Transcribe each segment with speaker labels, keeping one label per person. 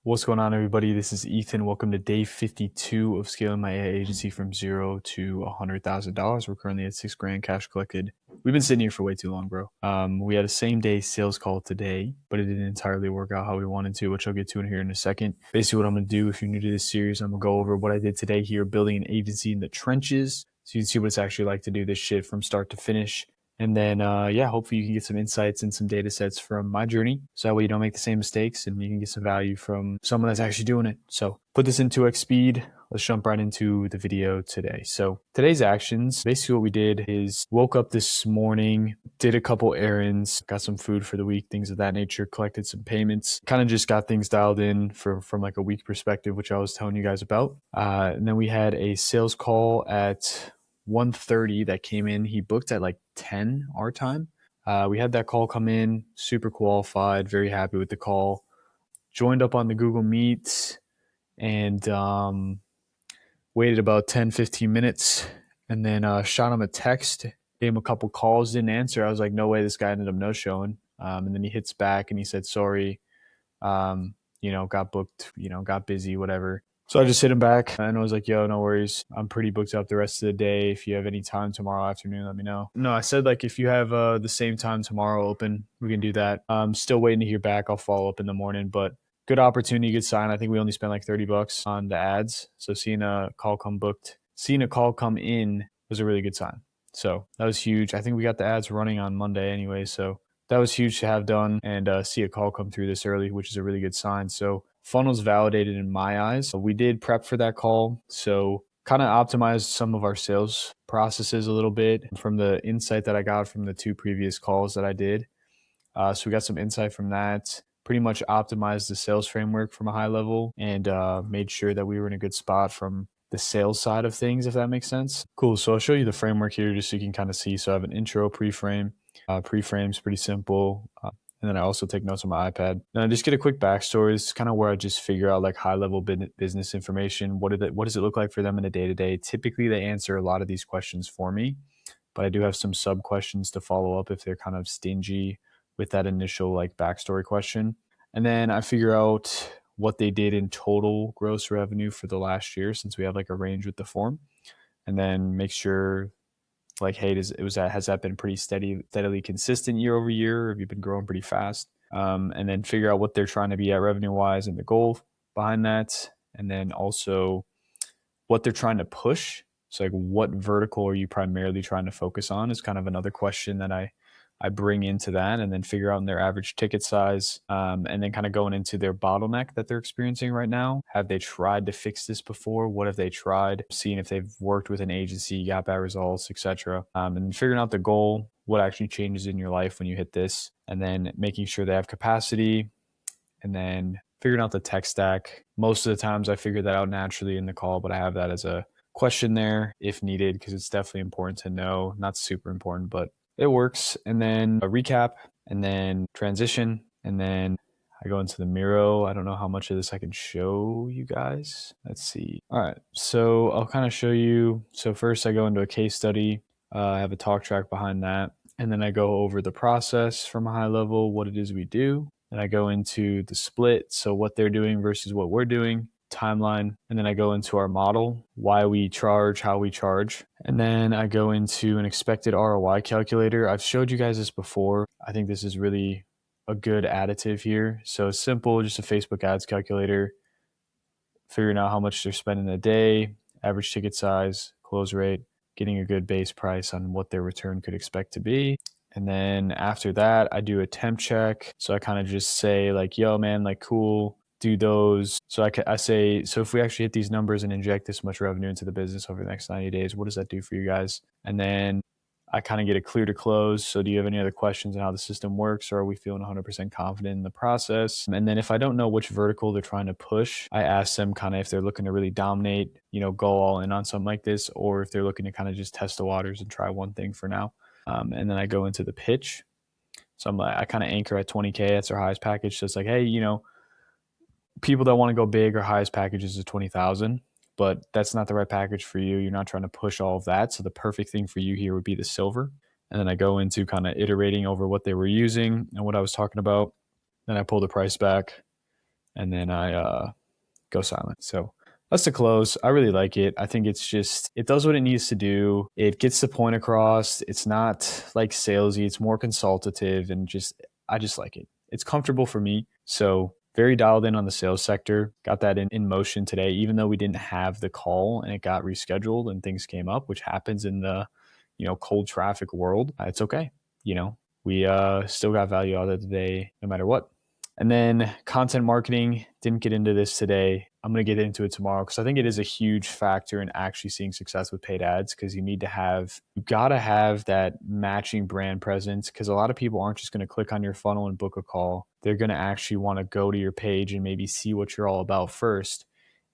Speaker 1: What's going on, everybody? This is Ethan. Welcome to day 52 of scaling my AI agency from zero to $100,000. We're currently at $6,000 cash collected. We've been sitting here for way too long, bro. We had a same day sales call today, but it didn't entirely work out how we wanted to, which I'll get to in here in a second. Basically, what I'm going to do, if you're new to this series, I'm going to go over what I did today here, building an agency in the trenches, so you can see what it's actually like to do this shit from start to finish. And then, hopefully you can get some insights and some data sets from my journey. So that way you don't make the same mistakes and you can get some value from someone that's actually doing it. So put this in 2x speed. Let's jump right into the video today. So today's actions, basically what we did is woke up this morning, did a couple errands, got some food for the week, things of that nature, collected some payments, kind of just got things dialed in from like a week perspective, which I was telling you guys about. And then we had a sales call at 1:30 that came in. He booked at like 10 our time. We had that call come in, super qualified, very happy with the call. Joined up on the Google Meet and waited about 10, 15 minutes and then shot him a text, gave him a couple calls, didn't answer. I was like, no way, this guy ended up no-showing. And then he hits back and he said, sorry, got booked, got busy, whatever. So I just hit him back and I was like, yo, no worries. I'm pretty booked up the rest of the day. If you have any time tomorrow afternoon, let me know. No, I said like, if you have the same time tomorrow open, we can do that. I'm still waiting to hear back. I'll follow up in the morning, but good opportunity, good sign. I think we only spent like $30 on the ads. So seeing a call come in was a really good sign. So that was huge. I think we got the ads running on Monday anyway. So that was huge to have done and see a call come through this early, which is a really good sign. So funnels validated in my eyes. So we did prep for that call. So kind of optimized some of our sales processes a little bit from the insight that I got from the 2 previous calls that I did. So we got some insight from that, pretty much optimized the sales framework from a high level and made sure that we were in a good spot from the sales side of things, if that makes sense. Cool. So I'll show you the framework here just so you can kind of see. So I have an intro pre-frame. Pre-frame's pretty simple. And then I also take notes on my iPad. And I just get a quick backstory. It's kind of where I just figure out like high-level business information. What does it look like for them in a day-to-day? Typically, they answer a lot of these questions for me, but I do have some sub-questions to follow up if they're kind of stingy with that initial like backstory question. And then I figure out what they did in total gross revenue for the last year, since we have like a range with the form, and then make sure like, hey, has that been pretty steadily consistent year over year? Or have you been growing pretty fast? And then figure out what they're trying to be at revenue wise and the goal behind that. And then also what they're trying to push. So like, what vertical are you primarily trying to focus on is kind of another question that I bring into that, and then figure out their average ticket size, and then kind of going into their bottleneck that they're experiencing right now. Have they tried to fix this before? What have they tried? Seeing if they've worked with an agency, got bad results, etc. And figuring out the goal, what actually changes in your life when you hit this, and then making sure they have capacity, and then figuring out the tech stack. Most of the times I figure that out naturally in the call, but I have that as a question there if needed, because it's definitely important to know. Not super important, but it works. And then a recap, and then transition, and then I go into the Miro. I don't know how much of this I can show you guys. Let's see. All right, so I'll kind of show you. So first I go into a case study. I have a talk track behind that. And then I go over the process from a high level, what it is we do. And I go into the split, so what they're doing versus what we're doing, timeline, and then I go into our model, why we charge, how we charge, and then I go into an expected ROI calculator. I've showed you guys this before. I think this is really a good additive here. So it's simple, just a Facebook ads calculator, figuring out how much they're spending a day, average ticket size, close rate, getting a good base price on what their return could expect to be. And then after that, I do a temp check. So I kind of just say like, yo, man, like, cool, do those. So I say, so if we actually hit these numbers and inject this much revenue into the business over the next 90 days, what does that do for you guys? And then I kind of get a clear to close. So do you have any other questions on how the system works, or are we feeling 100% confident in the process? And then if I don't know which vertical they're trying to push, I ask them kind of if they're looking to really dominate, go all in on something like this, or if they're looking to kind of just test the waters and try one thing for now. And then I go into the pitch. So I kind of anchor at 20K. That's our highest package. So it's like, hey, people that want to go big, our highest packages is 20,000, but that's not the right package for you. You're not trying to push all of that. So the perfect thing for you here would be the silver. And then I go into kind of iterating over what they were using and what I was talking about. Then I pull the price back, and then I go silent. So that's the close. I really like it. I think it's just, it does what it needs to do. It gets the point across. It's not like salesy. It's more consultative and just, I just like it. It's comfortable for me. So very dialed in on the sales sector. Got that in motion today, even though we didn't have the call and it got rescheduled and things came up, which happens in the, cold traffic world. It's okay. We still got value out of the day no matter what. And then content marketing, didn't get into this today. I'm going to get into it tomorrow because I think it is a huge factor in actually seeing success with paid ads, because you got to have that matching brand presence, because a lot of people aren't just going to click on your funnel and book a call. They're going to actually want to go to your page and maybe see what you're all about first.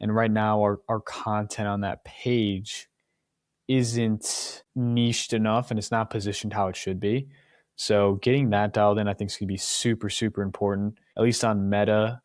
Speaker 1: And right now our content on that page isn't niched enough and it's not positioned how it should be. So getting that dialed in, I think, is going to be super, super important, at least on Meta,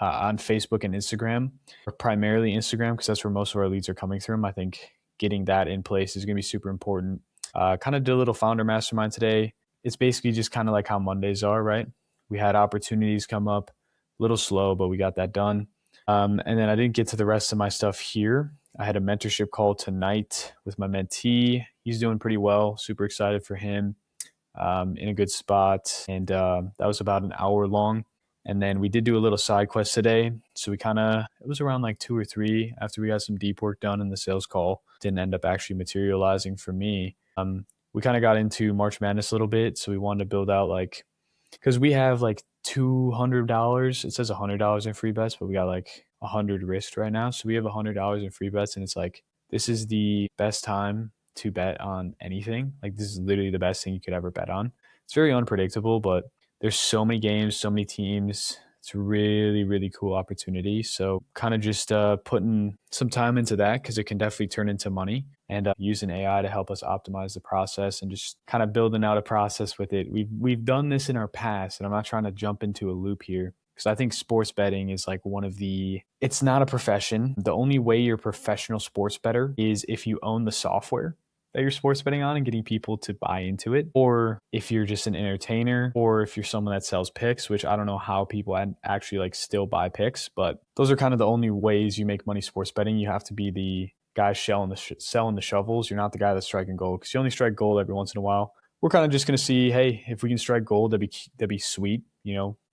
Speaker 1: on Facebook and Instagram, or primarily Instagram, because that's where most of our leads are coming from. I think getting that in place is going to be super important. Kind of did a little founder mastermind today. It's basically just kind of like how Mondays are, right? We had opportunities come up, a little slow, but we got that done. And then I didn't get to the rest of my stuff here. I had a mentorship call tonight with my mentee. He's doing pretty well. Super excited for him. In a good spot. And that was about an hour long. And then we did do a little side quest today. So it was around like 2 or 3 after we got some deep work done in the sales call. Didn't end up actually materializing for me. We kind of got into March Madness a little bit. So we wanted to build out because we have like $200. It says $100 in free bets, but we got like 100 risked right now. So we have $100 in free bets, and it's like, this is the best time to bet on anything. Like, this is literally the best thing you could ever bet on. It's very unpredictable, but there's so many games, so many teams. It's a really, really cool opportunity. So kind of just putting some time into that, because it can definitely turn into money, and using AI to help us optimize the process and just kind of building out a process with it. We've done this in our past, and I'm not trying to jump into a loop here, because I think sports betting is like it's not a profession. The only way you're a professional sports bettor is if you own the software that you're sports betting on and getting people to buy into it, or if you're just an entertainer, or if you're someone that sells picks, which I don't know how people actually still buy picks, but those are kind of the only ways you make money sports betting. You have to be the guy selling the shovels. You're not the guy that's striking gold, because you only strike gold every once in a while. We're kind of just going to see, hey, if we can strike gold, that'd be sweet.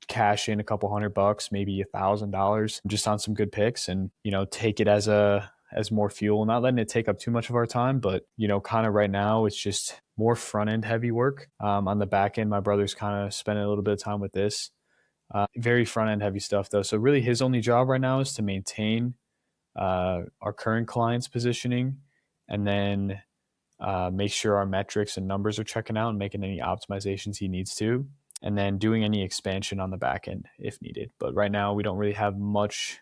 Speaker 1: Cash in a couple $100, maybe $1,000 just on some good picks, and take it as more fuel, not letting it take up too much of our time. But kind of right now it's just more front end heavy work. On the back end, my brother's kind of spending a little bit of time with this. Very front end heavy stuff though. So really his only job right now is to maintain our current clients' positioning, and then make sure our metrics and numbers are checking out and making any optimizations he needs to, and then doing any expansion on the back end if needed. But right now we don't really have much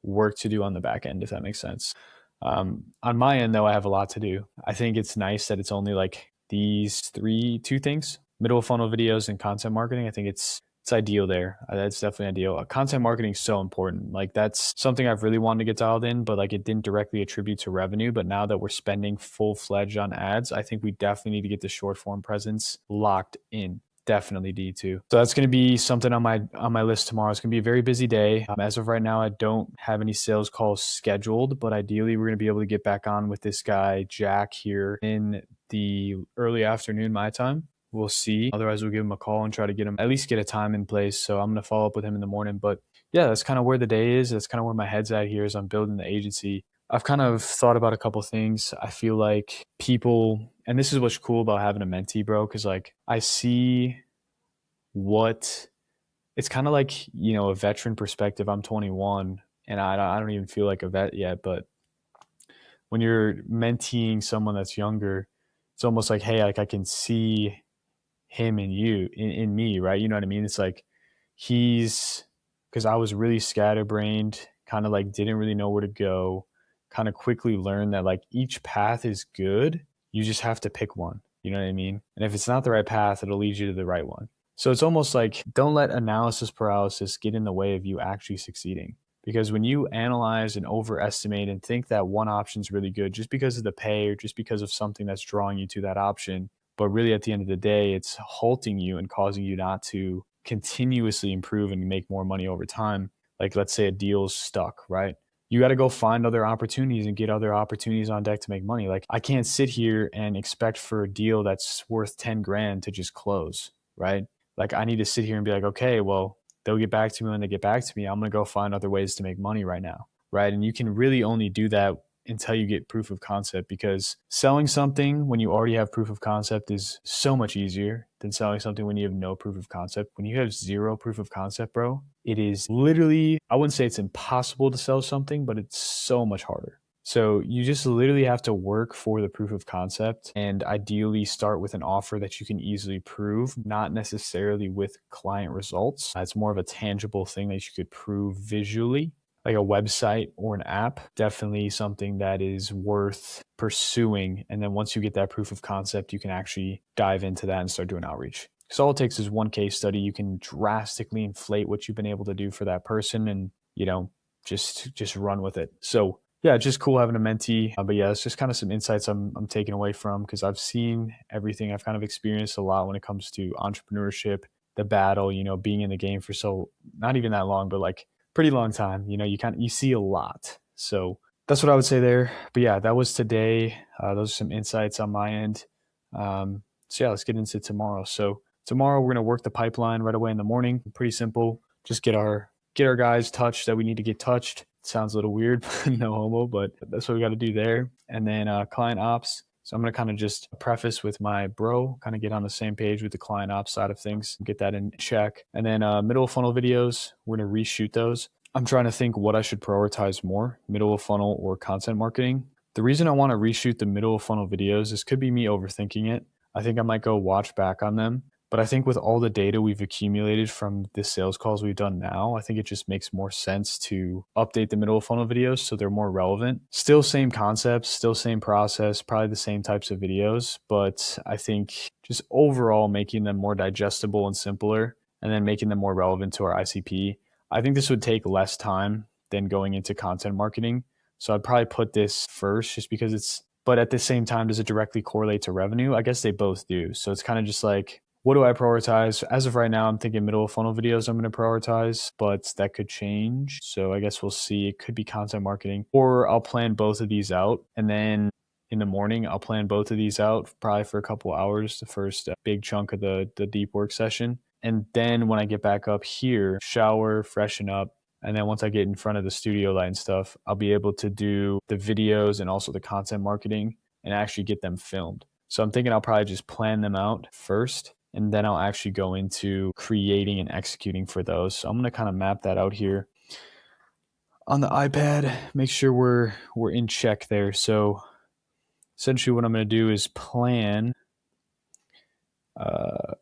Speaker 1: work to do on the back end, if that makes sense. On my end though, I have a lot to do. I think it's nice that it's only like these two things: middle of funnel videos and content marketing. I think it's ideal there. That's definitely ideal. Content marketing is so important. Like, that's something I've really wanted to get dialed in, but it didn't directly attribute to revenue. But now that we're spending full-fledged on ads, I think we definitely need to get the short form presence locked in. Definitely D2. So that's going to be something on my list tomorrow. It's going to be a very busy day. As of right now, I don't have any sales calls scheduled, but ideally we're going to be able to get back on with this guy, Jack, here in the early afternoon, my time. We'll see. Otherwise, we'll give him a call and try to at least get a time in place. So I'm going to follow up with him in the morning. But yeah, that's kind of where the day is. That's kind of where my head's at here as I'm building the agency. I've kind of thought about a couple things. I feel like people, and this is what's cool about having a mentee, bro, because I see it's kind of like, a veteran perspective. I'm 21 and I don't even feel like a vet yet, but when you're menteeing someone that's younger, it's almost like, hey, I can see him in you, in me, right? You know what I mean? It's like because I was really scatterbrained, kind of didn't really know where to go, kind of quickly learned that each path is good. You just have to pick one. You know what I mean? And if it's not the right path, it'll lead you to the right one. So it's almost like, don't let analysis paralysis get in the way of you actually succeeding. Because when you analyze and overestimate and think that one option is really good just because of the pay or just because of something that's drawing you to that option, but really at the end of the day, it's halting you and causing you not to continuously improve and make more money over time, like let's say a deal's stuck, right? You got to go find other opportunities and get other opportunities on deck to make money. Like I can't sit here and expect for a deal that's worth 10 grand to just close, right? Like I need to sit here and be like, okay, well, they'll get back to me when they get back to me. I'm going to go find other ways to make money right now, right? And you can really only do that until you get proof of concept, because selling something when you already have proof of concept is so much easier than selling something when you have no proof of concept. When you have zero proof of concept, bro, it is literally, I wouldn't say it's impossible to sell something, but it's so much harder. So you just literally have to work for the proof of concept, and ideally start with an offer that you can easily prove, not necessarily with client results. It's more of a tangible thing that you could prove visually, like a website or an app. Definitely something that is worth pursuing. And then once you get that proof of concept, you can actually dive into that and start doing outreach. Because all it takes is one case study. You can drastically inflate what you've been able to do for that person, and just run with it. So yeah, just cool having a mentee. But yeah, it's just kind of some insights I'm taking away from, because I've seen everything. I've kind of experienced a lot when it comes to entrepreneurship, the battle, being in the game for not even that long, but like pretty long time. You see a lot. So that's what I would say there. But yeah, that was today. Those are some insights on my end. So yeah, let's get into tomorrow. So tomorrow we're gonna work the pipeline right away in the morning. Pretty simple. Just get our guys touched that we need to get touched. It sounds a little weird, no homo, but that's what we got to do there. And then client ops. So I'm going to kind of just preface with my bro, kind of get on the same page with the client ops side of things, get that in check. And then middle of funnel videos, we're going to reshoot those. I'm trying to think what I should prioritize more, middle of funnel or content marketing. The reason I want to reshoot the middle of funnel videos, this could be me overthinking it. I think I might go watch back on them. But I think with all the data we've accumulated from the sales calls we've done now, I think it just makes more sense to update the middle of funnel videos so they're more relevant. Still same concepts, still same process, probably the same types of videos, but I think just overall making them more digestible and simpler, and then making them more relevant to our ICP. I think this would take less time than going into content marketing. So I'd probably put this first just because but at the same time, does it directly correlate to revenue? I guess they both do. So it's kind of just like, what do I prioritize? As of right now, I'm thinking middle of funnel videos I'm going to prioritize, but that could change. So I guess we'll see. It could be content marketing, or I'll plan both of these out. And then in the morning, I'll plan both of these out probably for a couple hours, the first big chunk of the deep work session. And then when I get back up here, shower, freshen up. And then once I get in front of the studio light and stuff, I'll be able to do the videos and also the content marketing and actually get them filmed. So I'm thinking I'll probably just plan them out first, and then I'll actually go into creating and executing for those. So I'm going to kind of map that out here on the iPad, make sure we're in check there. So essentially what I'm going to do is plan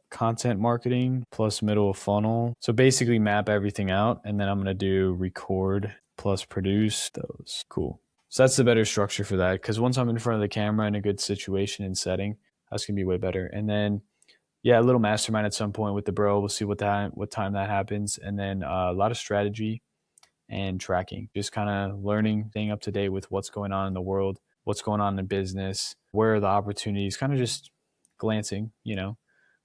Speaker 1: content marketing plus middle of funnel. So basically map everything out, and then I'm going to do record plus produce those. Cool. So that's the better structure for that, because once I'm in front of the camera in a good situation and setting, that's going to be way better. And then yeah, a little mastermind at some point with the bro. We'll see what time that happens. And then a lot of strategy and tracking, just kind of learning, staying up to date with what's going on in the world, what's going on in business, where are the opportunities, kind of just glancing,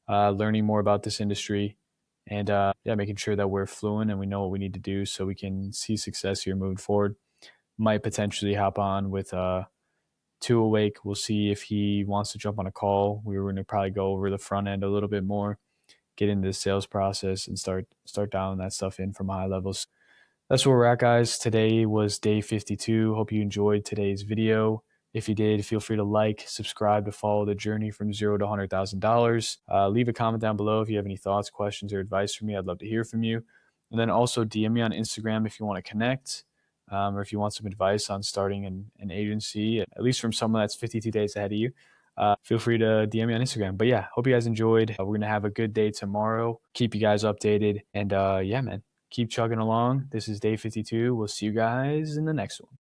Speaker 1: learning more about this industry, and making sure that we're fluent and we know what we need to do so we can see success here moving forward. Might potentially hop on with Two Awake. We'll see if he wants to jump on a call. We were going to probably go over the front end a little bit more, get into the sales process, and start dialing that stuff in from high levels. That's where we're at, guys. Today was day 52. Hope you enjoyed today's video. If you did, feel free to like, subscribe to follow the journey from $0 to $100,000. Leave a comment down below if you have any thoughts, questions, or advice for me. I'd love to hear from you. And then also DM me on Instagram if you want to connect. Or if you want some advice on starting an agency, at least from someone that's 52 days ahead of you, feel free to DM me on Instagram. But yeah, hope you guys enjoyed. We're going to have a good day tomorrow. Keep you guys updated. And yeah, man, keep chugging along. This is day 52. We'll see you guys in the next one.